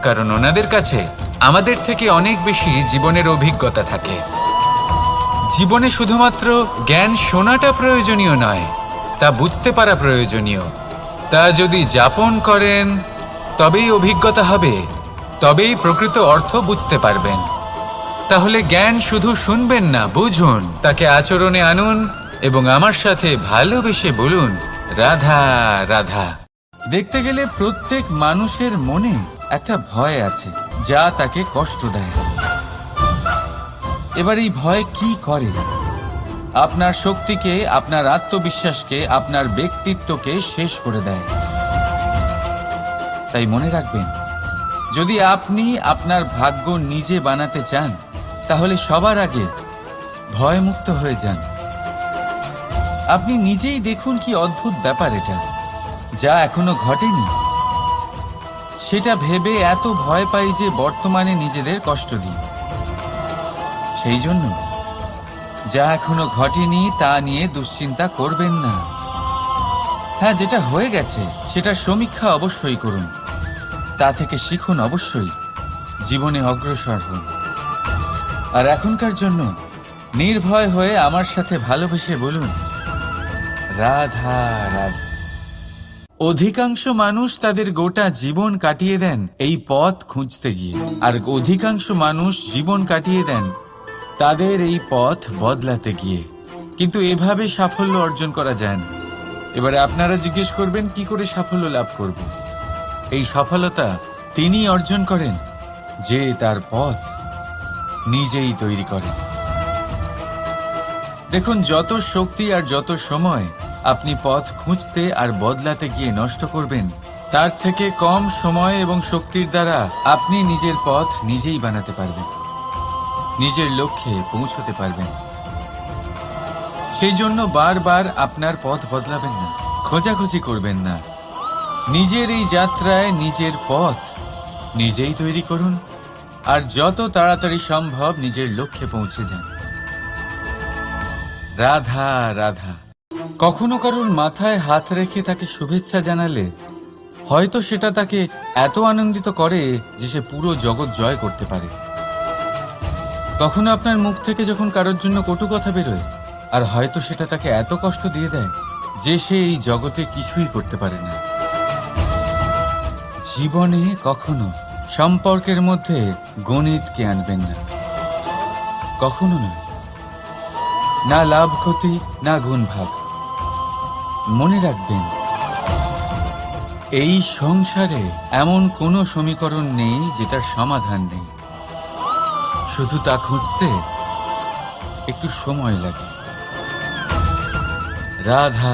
কারণ ওনাদের কাছে আমাদের থেকে অনেক বেশি জীবনের অভিজ্ঞতা থাকে। জীবনে শুধুমাত্র জ্ঞান শোনাটা প্রয়োজনীয় নয়, তা বুঝতে পারা প্রয়োজনীয়। তা যদি যাপন করেন তবেই অভিজ্ঞতা হবে, তবেই প্রকৃত অর্থ বুঝতে পারবেন। তাহলে জ্ঞান শুধু শুনবেন না, বুঝুন, তাকে আচরণে আনুন এবং আমার সাথে ভালোবেসে বলুন, রাধা রাধা। দেখতে গেলে প্রত্যেক মানুষের মনে একটা ভয় আছে যা তাকে কষ্ট দেয়। এবার এই ভয় কি করে? আপনার শক্তিকে, আপনার আত্মবিশ্বাসকে, আপনার ব্যক্তিত্বকে শেষ করে দেয়। তাই মনে রাখবেন, যদি আপনি আপনার ভাগ্য নিজে বানাতে চান, তাহলে সবার আগে ভয়মুক্ত হয়ে যান। আপনি নিজেই দেখুন কি অদ্ভুত ব্যাপার এটা, যা এখনো ঘটেনি সেটা ভেবে এত ভয় পাই যে বর্তমানে নিজেদের কষ্ট দিই। সেই জন্য যা এখনো ঘটেনি তা নিয়ে দুশ্চিন্তা করবেন না। হ্যাঁ, যেটা হয়ে গেছে সেটার সমীক্ষা অবশ্যই করুন, তা থেকে শিখুন, অবশ্যই জীবনে অগ্রসর হন। আর এখনকার জন্য নির্ভয় হয়ে আমার সাথে ভালোবেসে বলুন, রাধা রাধা। অধিকাংশ মানুষ তাদের গোটা জীবন কাটিয়ে দেন এই পথ খুঁজতে গিয়ে, আর অধিকাংশ মানুষ জীবন কাটিয়ে দেন তাদের এই পথ বদলাতে গিয়ে। কিন্তু এভাবে সাফল্য অর্জন করা যায় না। এবারে আপনারা জিজ্ঞেস করবেন কি করে সাফল্য লাভ করব। এই সফলতা তিনি অর্জন করেন যে তার পথ নিজেই তৈরি করেন। দেখুন, যত শক্তি আর যত সময় আপনি পথ খুঁজতে আর বদলাতে গিয়ে নষ্ট করবেন, তার থেকে কম সময় এবং শক্তির দ্বারা আপনি নিজের পথ নিজেই বানাতে পারবেন, নিজের লক্ষ্যে পৌঁছতে পারবেন। সেই জন্য বারবার আপনার পথ বদলাবেন না, খোঁজাখুঁজি করবেন না। নিজের এই যাত্রায় নিজের পথ নিজেই তৈরি করুন, আর যত তাড়াতাড়ি সম্ভব নিজের লক্ষ্যে পৌঁছে যান। রাধা রাধা। কখনো কারোর মাথায় হাত রেখে তাকে শুভেচ্ছা জানালে হয়তো সেটা তাকে এত আনন্দিত করে যে সে পুরো জগৎ জয় করতে পারে। কখনো আপনার মুখ থেকে যখন কারোর জন্য কটু কথা বেরোয়, আর হয়তো সেটা তাকে এত কষ্ট দিয়ে দেয় যে সে এই জগতে কিছুই করতে পারে না। জীবনে কখনো সম্পর্কের মধ্যে গণিতকে আনবেন না, কখনো না। না লাভ ক্ষতি, না গুণ ভাগ। মনে রাখবেন, এই সংসারে এমন কোনো সমীকরণ নেই যেটার সমাধান নেই, শুধু তা খুঁজতে একটু সময় লাগে। রাধা।